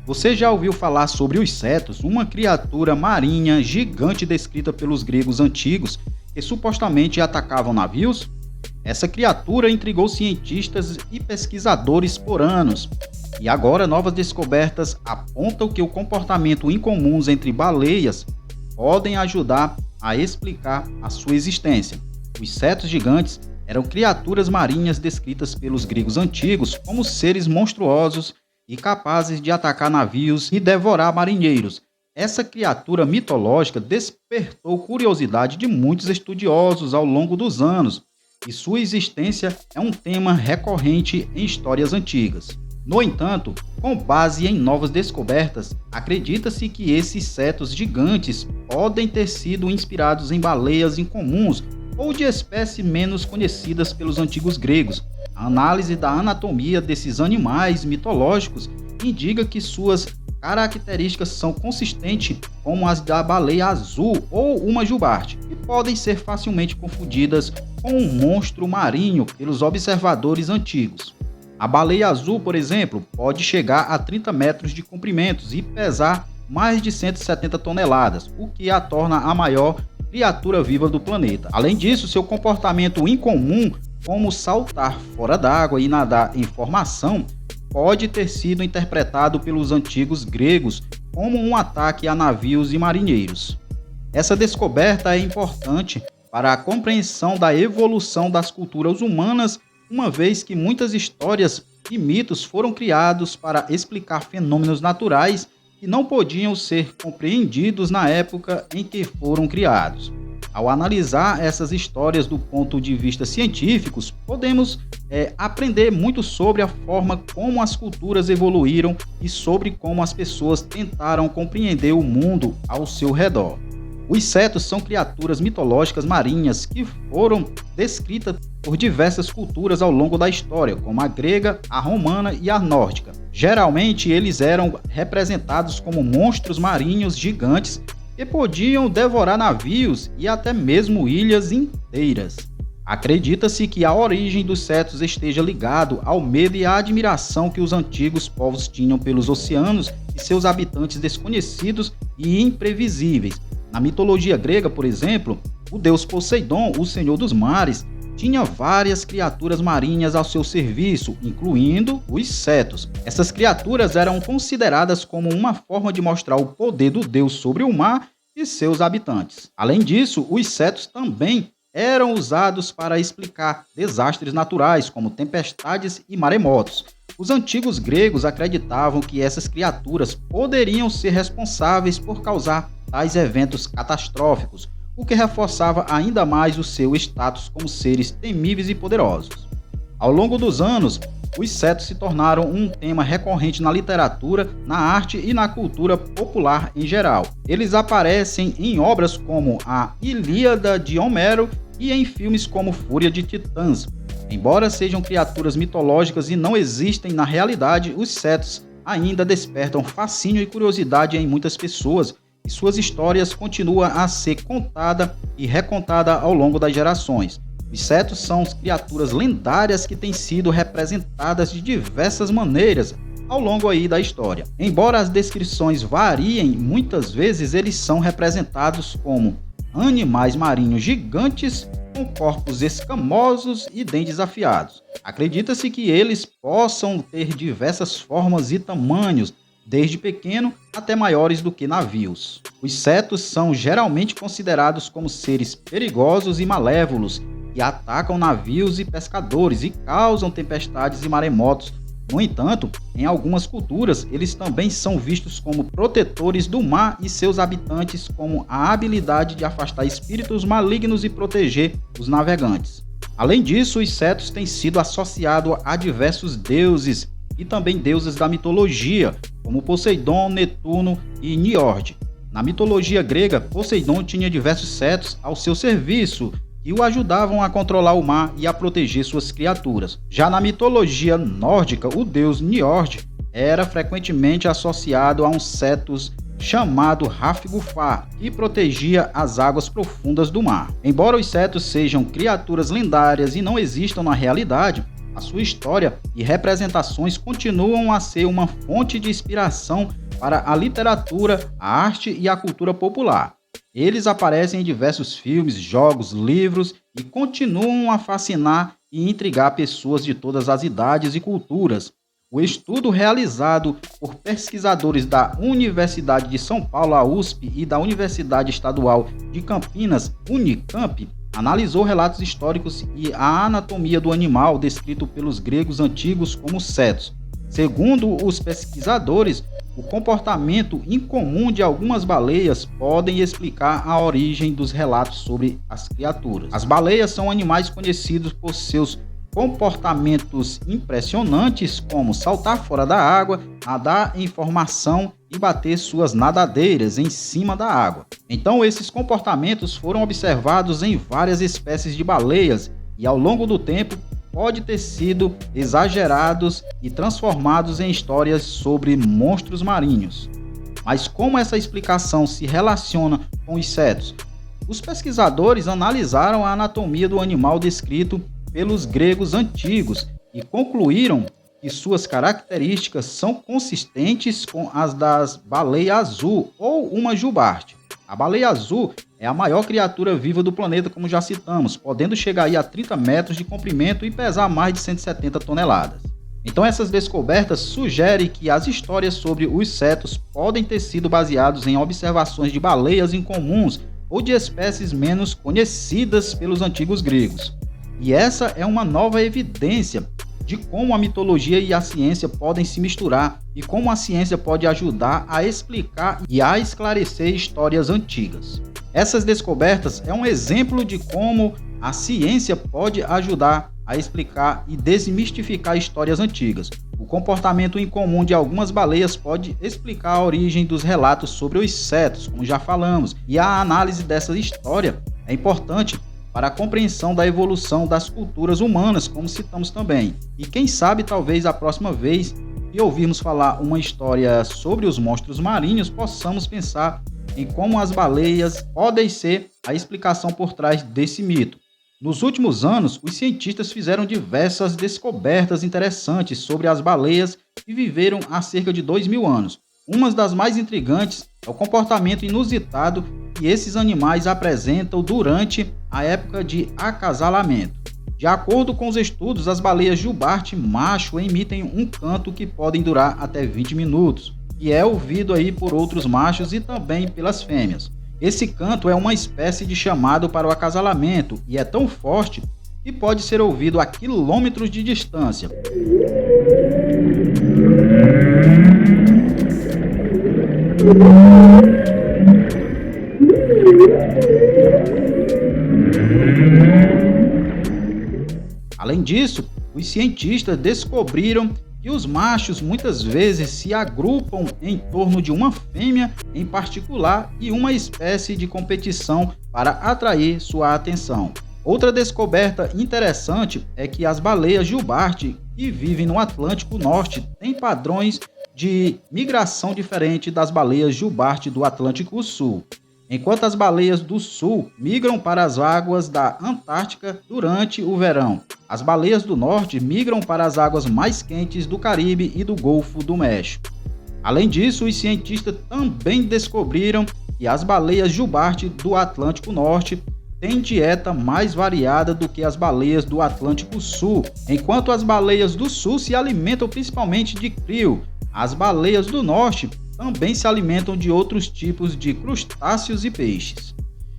Você já ouviu falar sobre os cetos, uma criatura marinha gigante descrita pelos gregos antigos que supostamente atacavam navios? Essa criatura intrigou cientistas e pesquisadores por anos, e agora novas descobertas apontam que o comportamento incomuns entre baleias podem ajudar a explicar a sua existência. Os cetos gigantes eram criaturas marinhas descritas pelos gregos antigos como seres monstruosos e capazes de atacar navios e devorar marinheiros. Essa criatura mitológica despertou curiosidade de muitos estudiosos ao longo dos anos, e sua existência é um tema recorrente em histórias antigas. No entanto, com base em novas descobertas, acredita-se que esses cetos gigantes podem ter sido inspirados em baleias incomuns ou de espécies menos conhecidas pelos antigos gregos. A análise da anatomia desses animais mitológicos indica que suas características são consistentes com as da baleia azul ou uma jubarte, e podem ser facilmente confundidas com um monstro marinho pelos observadores antigos. A baleia azul, por exemplo, pode chegar a 30 metros de comprimento e pesar mais de 170 toneladas, o que a torna a maior criatura viva do planeta. Além disso, seu comportamento incomum, como saltar fora d'água e nadar em formação, pode ter sido interpretado pelos antigos gregos como um ataque a navios e marinheiros. Essa descoberta é importante para a compreensão da evolução das culturas humanas, uma vez que muitas histórias e mitos foram criados para explicar fenômenos naturais que não podiam ser compreendidos na época em que foram criados. Ao analisar essas histórias do ponto de vista científico, podemos aprender muito sobre a forma como as culturas evoluíram e sobre como as pessoas tentaram compreender o mundo ao seu redor. Os cetos são criaturas mitológicas marinhas que foram descritas por diversas culturas ao longo da história, como a grega, a romana e a nórdica. Geralmente, eles eram representados como monstros marinhos gigantes que podiam devorar navios e até mesmo ilhas inteiras. Acredita-se que a origem dos cetos esteja ligado ao medo e à admiração que os antigos povos tinham pelos oceanos e seus habitantes desconhecidos e imprevisíveis. Na mitologia grega, por exemplo, o deus Poseidon, o senhor dos mares, tinha várias criaturas marinhas ao seu serviço, incluindo os cetos. Essas criaturas eram consideradas como uma forma de mostrar o poder do deus sobre o mar e seus habitantes. Além disso, os cetos também eram usados para explicar desastres naturais, como tempestades e maremotos. Os antigos gregos acreditavam que essas criaturas poderiam ser responsáveis por causar tais eventos catastróficos, o que reforçava ainda mais o seu status como seres temíveis e poderosos. Ao longo dos anos, os cetos se tornaram um tema recorrente na literatura, na arte e na cultura popular em geral. Eles aparecem em obras como a Ilíada de Homero e em filmes como Fúria de Titãs. Embora sejam criaturas mitológicas e não existem na realidade, os cetos ainda despertam fascínio e curiosidade em muitas pessoas, e suas histórias continuam a ser contada e recontada ao longo das gerações. Os cetos são criaturas lendárias que têm sido representadas de diversas maneiras ao longo aí da história. Embora as descrições variem, muitas vezes eles são representados como animais marinhos gigantes com corpos escamosos e dentes afiados. Acredita-se que eles possam ter diversas formas e tamanhos, desde pequeno até maiores do que navios. Os cetos são geralmente considerados como seres perigosos e malévolos, que atacam navios e pescadores e causam tempestades e maremotos. No entanto, em algumas culturas, eles também são vistos como protetores do mar e seus habitantes, com a habilidade de afastar espíritos malignos e proteger os navegantes. Além disso, os cetos têm sido associados a diversos deuses e também deusas da mitologia, como Poseidon, Netuno e Niord. Na mitologia grega, Poseidon tinha diversos cetos ao seu serviço que o ajudavam a controlar o mar e a proteger suas criaturas. Já na mitologia nórdica, o deus Niord era frequentemente associado a um cetus chamado Hafgufar, que protegia as águas profundas do mar. Embora os cetos sejam criaturas lendárias e não existam na realidade, A sua história e representações continuam a ser uma fonte de inspiração para a literatura, a arte e a cultura popular. Eles aparecem em diversos filmes, jogos, livros e continuam a fascinar e intrigar pessoas de todas as idades e culturas. O estudo realizado por pesquisadores da Universidade de São Paulo, a USP, e da Universidade Estadual de Campinas, Unicamp, analisou relatos históricos e a anatomia do animal descrito pelos gregos antigos como cetos. Segundo os pesquisadores, o comportamento incomum de algumas baleias podem explicar a origem dos relatos sobre as criaturas. As baleias são animais conhecidos por seus comportamentos impressionantes, como saltar fora da água, nadar em formação e bater suas nadadeiras em cima da água. Então, esses comportamentos foram observados em várias espécies de baleias e, ao longo do tempo, pode ter sido exagerados e transformados em histórias sobre monstros marinhos. Mas como essa explicação se relaciona com os cetos? Os pesquisadores analisaram a anatomia do animal descrito pelos gregos antigos e concluíram que suas características são consistentes com as das baleia azul ou uma jubarte. A baleia azul é a maior criatura viva do planeta, como já citamos, podendo chegar aí a 30 metros de comprimento e pesar mais de 170 toneladas. Então essas descobertas sugerem que as histórias sobre os cetos podem ter sido baseadas em observações de baleias incomuns ou de espécies menos conhecidas pelos antigos gregos. E essa é uma nova evidência de como a mitologia e a ciência podem se misturar e como a ciência pode ajudar a explicar e a esclarecer histórias antigas. Essas descobertas é um exemplo de como a ciência pode ajudar a explicar e desmistificar histórias antigas. O comportamento incomum de algumas baleias pode explicar a origem dos relatos sobre os cetos, como já falamos, e a análise dessa história é importante para a compreensão da evolução das culturas humanas, como citamos também. E quem sabe, talvez a próxima vez que ouvirmos falar uma história sobre os monstros marinhos, possamos pensar em como as baleias podem ser a explicação por trás desse mito. Nos últimos anos, os cientistas fizeram diversas descobertas interessantes sobre as baleias que viveram há cerca de 2.000 anos. Uma das mais intrigantes é o comportamento inusitado que esses animais apresentam durante a época de acasalamento. De acordo com os estudos, as baleias jubarte macho emitem um canto que podem durar até 20 minutos, que é ouvido aí por outros machos e também pelas fêmeas. Esse canto é uma espécie de chamado para o acasalamento e é tão forte que pode ser ouvido a quilômetros de distância. Além disso, os cientistas descobriram que os machos muitas vezes se agrupam em torno de uma fêmea em particular e uma espécie de competição para atrair sua atenção. Outra descoberta interessante é que as baleias jubarte que vivem no Atlântico Norte têm padrões de migração diferente das baleias jubarte do Atlântico Sul. Enquanto as baleias do sul migram para as águas da Antártica durante o verão, as baleias do norte migram para as águas mais quentes do Caribe e do Golfo do México. Além disso, os cientistas também descobriram que as baleias jubarte do Atlântico Norte têm dieta mais variada do que as baleias do Atlântico Sul, enquanto as baleias do sul se alimentam principalmente de krill. As baleias do norte também se alimentam de outros tipos de crustáceos e peixes.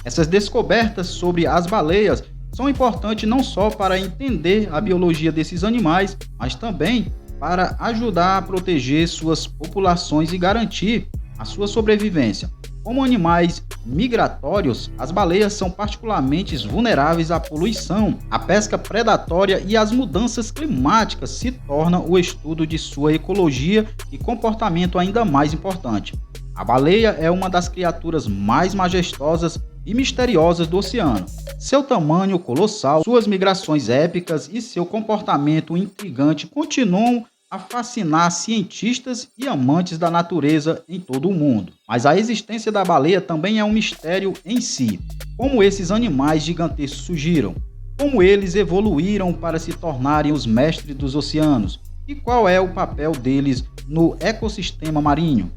Essas descobertas sobre as baleias são importantes não só para entender a biologia desses animais, mas também para ajudar a proteger suas populações e garantir a sua sobrevivência. Como animais migratórios, as baleias são particularmente vulneráveis à poluição, à pesca predatória e às mudanças climáticas se torna o estudo de sua ecologia e comportamento ainda mais importante. A baleia é uma das criaturas mais majestosas e misteriosas do oceano. Seu tamanho colossal, suas migrações épicas e seu comportamento intrigante continuam a fascinar cientistas e amantes da natureza em todo o mundo. Mas a existência da baleia também é um mistério em si. Como esses animais gigantescos surgiram? como eles evoluíram para se tornarem os mestres dos oceanos e qual é o papel deles no ecossistema marinho.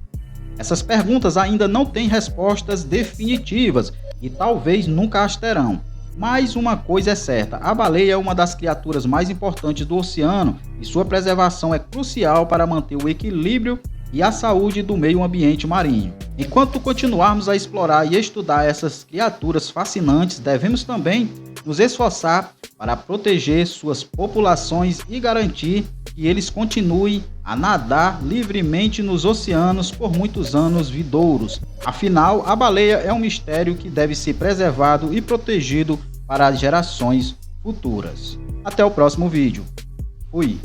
Essas perguntas ainda não têm respostas definitivas e talvez nunca as terão. Mas uma coisa é certa, a baleia é uma das criaturas mais importantes do oceano e sua preservação é crucial para manter o equilíbrio e a saúde do meio ambiente marinho. Enquanto continuarmos a explorar e estudar essas criaturas fascinantes, devemos também nos esforçar para proteger suas populações e garantir que eles continuem a nadar livremente nos oceanos por muitos anos vindouros. Afinal, a baleia é um mistério que deve ser preservado e protegido para as gerações futuras. Até o próximo vídeo. Fui!